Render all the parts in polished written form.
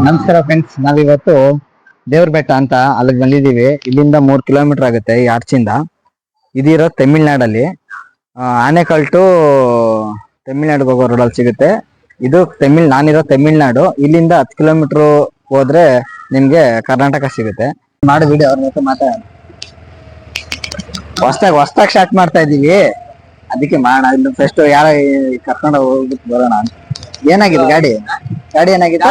ನಮಸ್ಕಾರ ಫ್ರೆಂಡ್ಸ್, ನಾವಿವತ್ತು ದೇವ್ರ ಬೆಟ್ಟ ಅಂತ ಅಲ್ಲಿಗೆ ಬಂದಿದ್ದೀವಿ. ಇಲ್ಲಿಂದ 3 ಕಿಲೋಮೀಟರ್ ಆಗುತ್ತೆ ಈ ಆರ್ಚಿಂದ. ಇದಿರೋ ತಮಿಳ್ನಾಡಲ್ಲಿ. ಆನೆಕಲ್ ಟು ತಮಿಳ್ನಾಡಿಗೆ ಹೋಗೋ ರೋಡಲ್ಲಿ ಸಿಗುತ್ತೆ. ಇದು ನಾನಿರೋ ತಮಿಳ್ನಾಡು. ಇಲ್ಲಿಂದ 10 ಕಿಲೋಮೀಟರ್ ಹೋದ್ರೆ ನಿಮ್ಗೆ ಕರ್ನಾಟಕ ಸಿಗುತ್ತೆ. ಮಾಡಿ ವಿಡಿಯೋ ಅವ್ರ ಜೊತೆ ಮಾತಾಡೋಣ. ಹೊಸ್ದಾಗಿ ಸ್ಟಾರ್ಟ್ ಮಾಡ್ತಾ ಇದೀವಿ, ಅದಕ್ಕೆ ಮಾಡೋಣ. ಇಲ್ಲಿ ಫಸ್ಟ್ ಯಾರ ಕರ್ಕೊಂಡು ಹೋಗ್ಬಿಟ್ಟು ಬರೋಣ ಅಂತ. ಏನಾಗಿದೆ ಗಾಡಿ ಏನಾಗಿದೆ?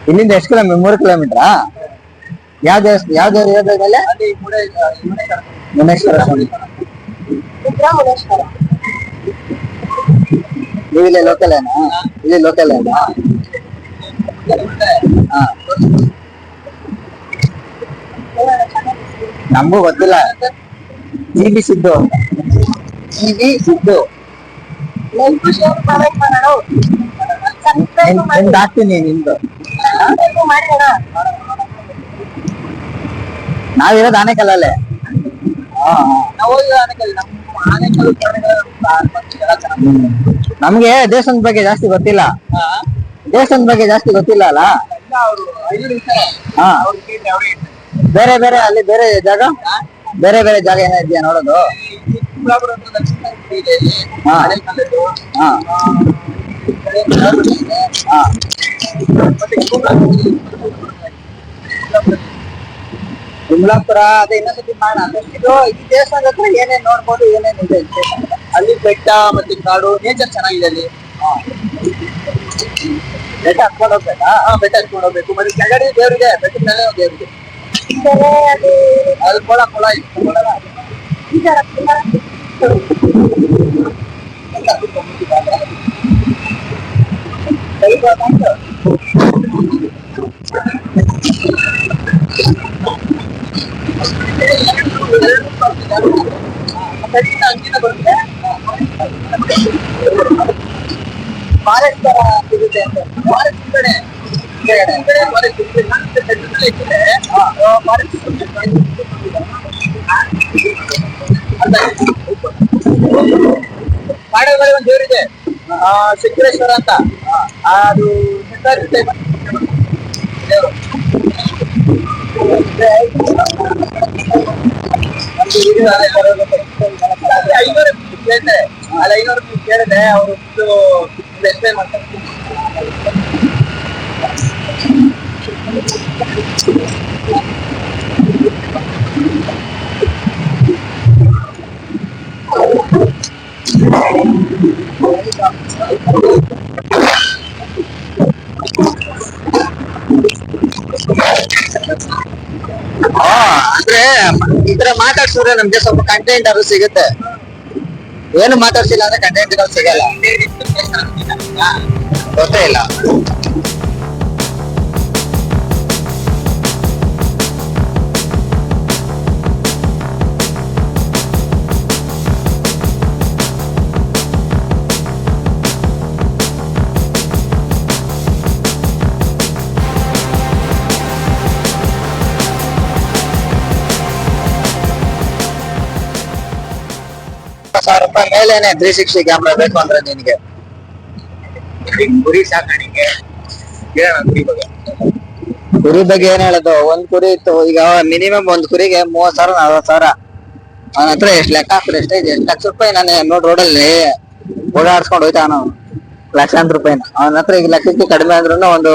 ಇಲ್ಲಿಂದ ಎಷ್ಟು ಕಿಲೋಮೀಟರ್? 3 ಕಿಲೋಮೀಟರಾ? ಯಾವ ದೇವ್ರ ಮೇಲೆ? ಮುನೇಶ್ವರ ಸ್ವಾಮಿ. ನೀವಿಲ್ಲಿ ಲೋಕಲ್ ಏನಾ? ಇಲ್ಲಿ ಲೋಕಲ್ ಏನಾ? ನಮಗೂ ಗೊತ್ತಿಲ್ಲ. ಜಿಬಿ ಸಿದ್ದು ಹಾಕ್ತೀನಿ ನಿಮ್ದು. ನಾವಿರೋದು ಆನೆಕಲ್ಲಲ್ಲೇ. ನಮ್ಗೆ ದೇವಸ್ಥಾನದ ಬಗ್ಗೆ ಜಾಸ್ತಿ ಗೊತ್ತಿಲ್ಲ. ಅಲ್ಲ. ಬೇರೆ ಅಲ್ಲಿ ಬೇರೆ ಜಾಗ ಏನಿದೆಯಾ ನೋಡೋದು? ಕುಮ್ಲಾಪುರ ಅದೇ ಇನ್ನೊಂದ್ಸತಿ ಮಾಡೋಣ. ಇದು ದೇವಸ್ಥಾನದ ಹತ್ರ ಏನೇನ್ ನೋಡ್ಬೋದು, ಏನೇನ್ ಇದೆ ಅಲ್ಲಿ? ಬೆಟ್ಟ ಮತ್ತೆ ಕಾಡು, ನೇಚರ್ ಚೆನ್ನಾಗಿದೆ ಅಲ್ಲಿ. ಬೆಟ್ಟ ಹತ್ಕೊಂಡು ಹೋಗ್ಬೇಕಾ? ಬೆಟ್ಟ ಹತ್ಕೊಂಡು ಹೋಗ್ಬೇಕು. ಮತ್ತೆ ಕೆಳಗಡೆ ದೇವ್ರಿಗೆ, ಬೆಟ್ಟದ ಮೇಲೆ ದೇವ್ರಿಗೆ ಅದು ಕೊಳ ಇತ್ತು. ಫಾರೆಸ್ಟ್ ತರ ಸಿಗುತ್ತೆ ಅಂತ. ಫಾರೆಸ್ಟ್ ಕಡೆ ಕಾಡಲ್ಲಿ ಒಂದು ದೇವರಿದೆ, ಶಂಕರೇಶ್ವರ ಅಂತ. ಅದು ದೇವರು. ಐನೂರು ಕೇಳಿದೆ, ಅಲ್ಲಿ 500 ಕೇಳಿದೆ. ಅವರು ಎಕ್ಸ್ಪ್ಲೈನ್ ಮಾಡ್ತಾರೆ. ಅಂದ್ರೆ ಈ ತರ ಮಾತಾಡ್ಸಿದ್ರೆ ನಮ್ಗೆ ಸ್ವಲ್ಪ ಕಂಟೆಂಟ್ ಅದು ಸಿಗುತ್ತೆ. ಏನು ಮಾತಾಡ್ಸಿಲ್ಲ ಅಂದ್ರೆ ಕಂಟೆಂಟ್ ಸಿಗಲ್ಲ. ಗೊತ್ತೇ ಇಲ್ಲ. ₹1,000 ಮೇಲೇನೆ 360 ಕ್ಯಾಮ್ರಾ ಬೇಕು ಅಂದ್ರೆ ನಿನ್ಗೆ. ಕುರಿ ಸಾಕಾಣಿಕೆ, ಕುರಿ ಬಗ್ಗೆ ಏನ್ ಹೇಳೋದು? ಒಂದ್ ಕುರಿ ಇತ್ತು. ಈಗ ಮಿನಿಮಮ್ ಒಂದ್ ಕುರಿಗೆ 30,000 40,000. ಅವನ ಹತ್ರ ಎಷ್ಟ್ ಲೆಕ್ಕ ಹಾಕ್ರೆ ಎಷ್ಟು ಲಕ್ಷ ರೂಪಾಯಿ. ನಾನು ನೋಡ್ ರೋಡಲ್ಲಿ ಓಡಾಡ್ಸ್ಕೊಂಡು ಹೋಯ್ತಾ ನಾವು ಲಕ್ಷಾಂತರ ರೂಪಾಯಿನ. ಅವನ ಹತ್ರ ಈಗ ಲಕ್ಷಕ್ಕೆ ಕಡಿಮೆ ಅಂದ್ರೂ ಒಂದು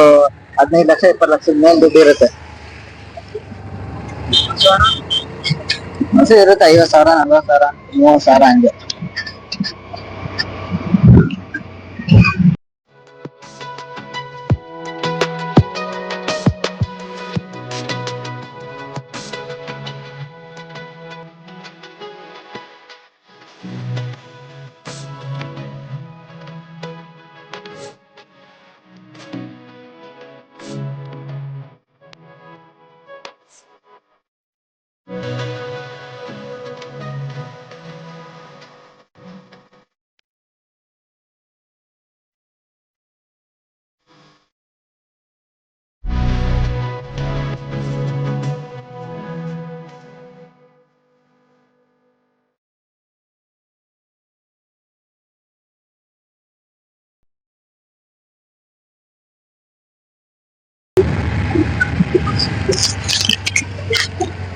15 ಲಕ್ಷ 20 ಲಕ್ಷದ ಮೇಲೆ ದುಡ್ಡು ಇರುತ್ತೆ. ಹಸು ಇರುತ್ತೆ 50,000 40,000 30,000 ಹಂಗೆ.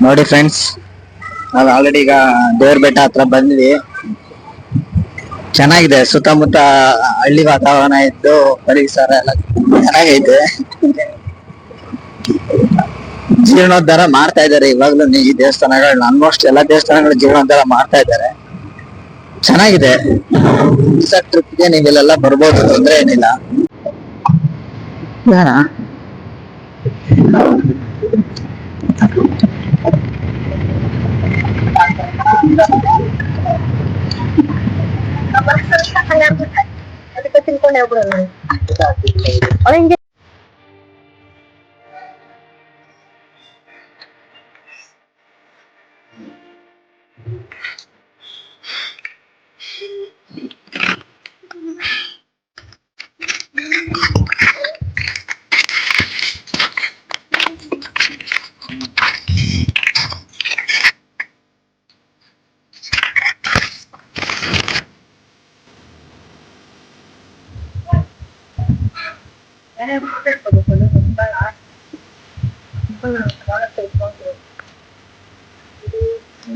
ನೋಡಿ ಫ್ರೆಂಡ್ಸ್, ನಾವು ಆಲ್ರೆಡಿ ಈಗ ದೇವ್ರ ಬೆಟ್ಟ ಹತ್ರ ಬಂದ್ವಿ. ಚೆನ್ನಾಗಿದೆ, ಸುತ್ತಮುತ್ತ ಹಳ್ಳಿ ವಾತಾವರಣ ಇದ್ದು ಪರಿಸರ ಎಲ್ಲ ಚೆನ್ನಾಗೈತೆ. ಜೀರ್ಣೋದ್ಧಾರ ಮಾಡ್ತಾ ಇದ್ದಾರೆ ಇವಾಗ್ಲೂ ಈ ದೇವಸ್ಥಾನಗಳನ್ನ. ಆಲ್ಮೋಸ್ಟ್ ಎಲ್ಲಾ ದೇವಸ್ಥಾನಗಳು ಜೀರ್ಣೋದ್ಧಾರ ಮಾಡ್ತಾ ಇದ್ದಾರೆ. ಚೆನ್ನಾಗಿದೆ. ಟ್ರಿಪ್ಗೆ ನೀವೆಲ್ಲ ಬರ್ಬೋದು, ತೊಂದ್ರೆ ಏನಿಲ್ಲ. ಅದಕ್ಕೆ ತಿಳ್ಕೊಂಡೆ ಹಿಂಗೆ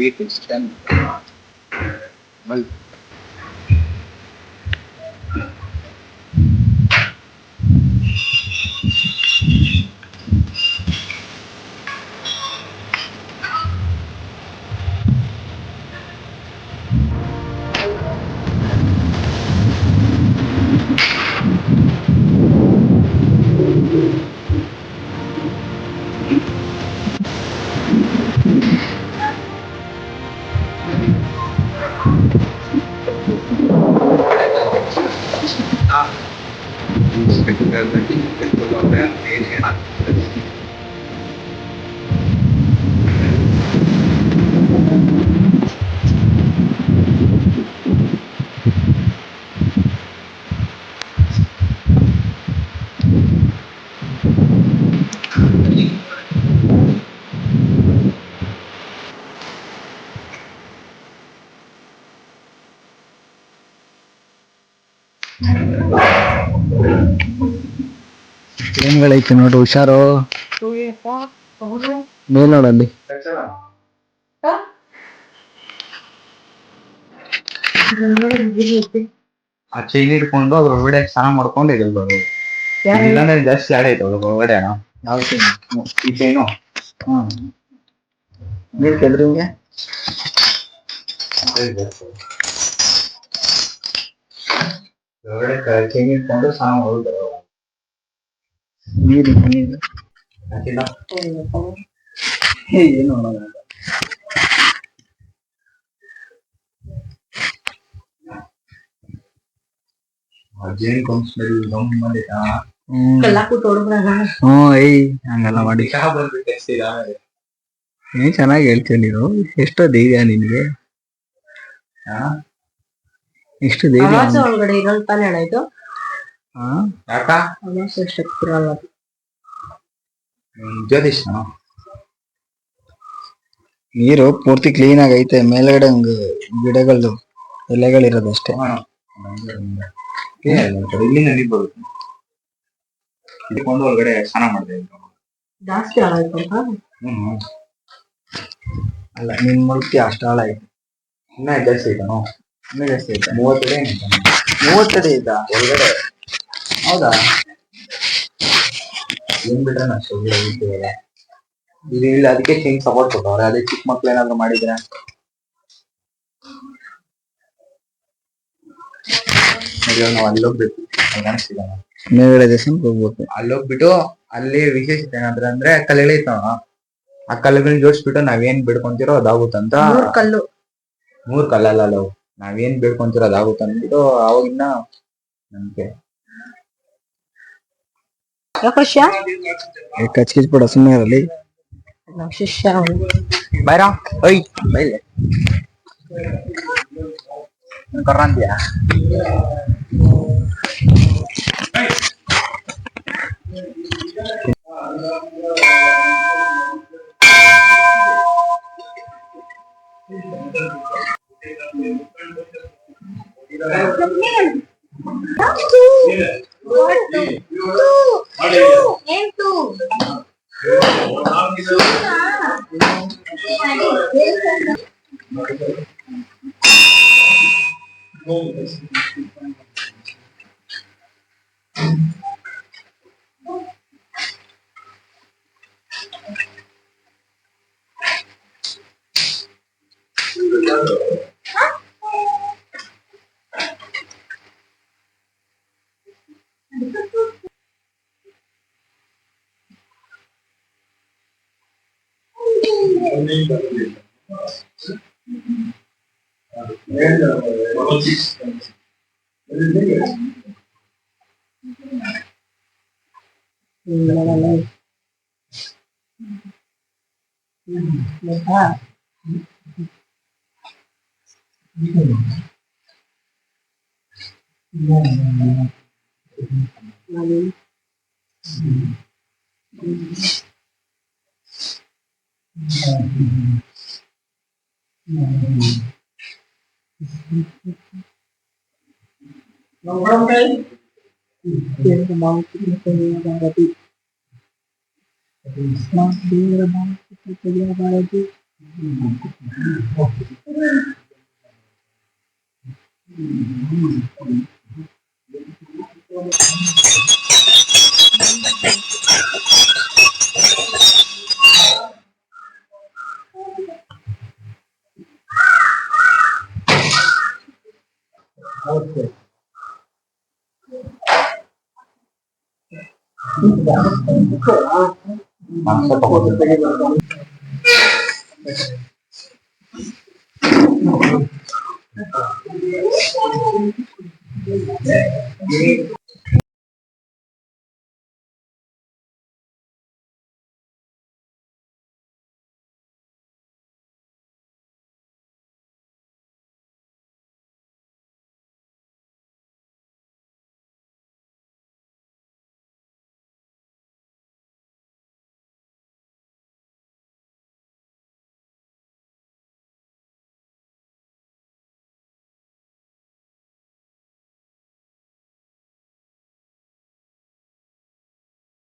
beat is 10. Well, ಏನ್ಗಳೈತೆ ನೋಡು, ಹುಷಾರು. ಮೇಲ್ ನೋಡಲ್ಲಿ. ಆ ಚೈನ್ ಹಿಡ್ಕೊಂಡು ಅದ್ರ ಒಳಗಡೆ ಸ್ನಾನ ಮಾಡ್ಕೊಂಡು ಇರ್ಬೋದು. ಇಲ್ಲಾಂದ್ರೆ ಜಾಸ್ತಿ ಆಡ ಐತೆ ಒಳಗಡೆ. ಯಾವ ಚೈನ್? ಈ ಚೈನು. ನೀರ್ ಕೆದ್ರಿ ಹಿಂಗೆ ಒಳಗಡೆ ಚೈನ್ ಹಿಡ್ಕೊಂಡು ಸ್ನಾನ ಮಾಡೋದು. ನೀರು ಏನು ಹಂಗೆಲ್ಲ ಮಾಡಿ ಏನ್ ಚೆನ್ನಾಗಿ ಹೇಳ್ತೀವಿ ನೀನು. ಎಷ್ಟು ಧೈರ್ಯ ನಿನ್ಗೆ? ಎಷ್ಟು ಧೈರ್ಯ ಒಳಗಡೆ ಇರಲ್ ತಾನೇ ಅಣ್ಣ ಇದು? ನೀರು ಪೂರ್ತಿ ಕ್ಲೀನ್ ಆಗೈತೆ. ಮೇಲ್ಗಡೆ ಹಂಗ ಗಿಡಗಳು ಎಲೆಗಳಿರೋದಷ್ಟೇ. ಇಲ್ಲಿ ನಡೀಬಹುದು. ಇಟ್ಕೊಂಡು ಒಳಗಡೆ ಸ್ನಾನ ಮಾಡ್ತಾ ಇದ್ರು. ಜಾಸ್ತಿ ಆಳ ಅಲ್ಲ, ನಿನ್ ಮುಳುಕಿ ಅಷ್ಟು ಆಳ ಐತೆ. ಇನ್ನ ಜಾಸ್ತಿ ಐತನೋ? ಇನ್ನೂ ಜಾಸ್ತಿ ಐತೆ. 30 ಅಡಿ. 30 ಅಡಿ ಐತಾ ಒಳಗಡೆ? ಹೌದಾ? ಏನ್ ಬಿಟ್ರೆ ಅಷ್ಟು ಇದು ಇಲ್ಲ. ಅದಕ್ಕೆ ಹಿಂಗ್ ಸಪೋರ್ಟ್ ಕೊಟ್ಟವ್ರೆ. ಅದೇ ಚಿಕ್ಕ ಮಕ್ಳು ಏನಾದ್ರು ಮಾಡಿದ್ರೆ ನಾವು ಅಲ್ಲಿ ಹೋಗ್ಬೇಕು. ಮೇಲ್ಗಡೆ ದೇವಸ್ಥಾನಕ್ಕೆ ಹೋಗ್ಬೇಕು. ಅಲ್ಲಿ ಹೋಗ್ಬಿಟ್ಟು ಅಲ್ಲಿ ವಿಶೇಷತೆ ಏನಾದ್ರೆ ಅಂದ್ರೆ ಕಲ್ಲೆಳಿತಾವ. ಆ ಕಲ್ಲುಗಳನ್ನ ಜೋಡಿಸ್ಬಿಟ್ಟು ನಾವೇನ್ ಬಿಡ್ಕೊಂತಿರೋ ಅದಾಗುತ್ತಂತ. 3 ಕಲ್ಲಲ್ಲ ಅವು. ನಾವೇನ್ ಬೇಡ್ಕೊಂತಿರೋ ಅದಾಗುತ್ತ ಅಂದ್ಬಿಟ್ಟು ಅವಾಗಿನ್ನ ನಂಬಿಕೆ. ಕಚ್ಕಿಸ್ಬಿಡ ಸುಮ್ಮನೆ ಇರಲಿ. ಶಿಷ್ಯ ಬೈರಾ ಐ ಬೈಲೆ ಕರ್ರಂದ್ಯಾ.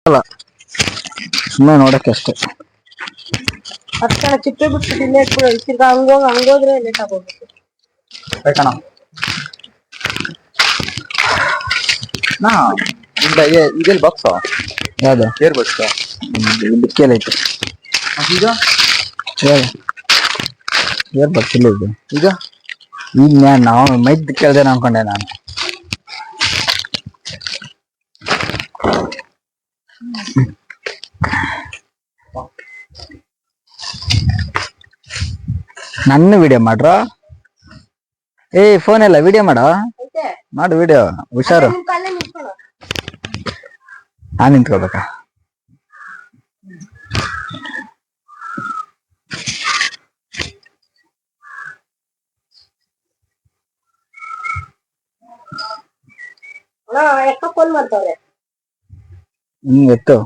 ಅಲ್ಲ ಸುಮ್ಮನೆ ನೋಡಕ್ಕೆ ಅಷ್ಟೇ. ಹತ್ತು ಚಿಪ್ಪೆ ಬಿಟ್ಟು ಲೇಟ್ ತಿರ್ಗಾ ಹಂಗೋದ್ರೆ ಲೇಟ್ ಆಗೋಗ್ಬೇಕು. ಬೇಕಣ್ಣ ಇದೆಲ್ಲಿ ಬಾಕ್ಸ್ ಯಾವ್ದು ಏರ್ ಬಸ್ ಬಿಟ್ಟಿಯಲ್ಲಿ ಐತೆ ಈಗ ಏರ್ ಬಸ್ ಇಲ್ಲ ಇದೆ ಈಗ ನಾವು ಮೈಕ್ ಕೇಳ್ದೆ ಅನ್ಕೊಂಡೆ ನಾನು. ನನ್ನ ವಿಡಿಯೋ ಮಾಡ್ರ ಫೋನ್ ಎಲ್ಲ ವಿಡಿಯೋ ಮಾಡು ವಿಡಿಯೋ ಹುಷಾರು. ನಾನ್ ನಿಂತ್ಕೋಬೇಕಾ? ಫೋನ್ ಮಾಡ್ತಾವ್ರೆ ಎತ್ತು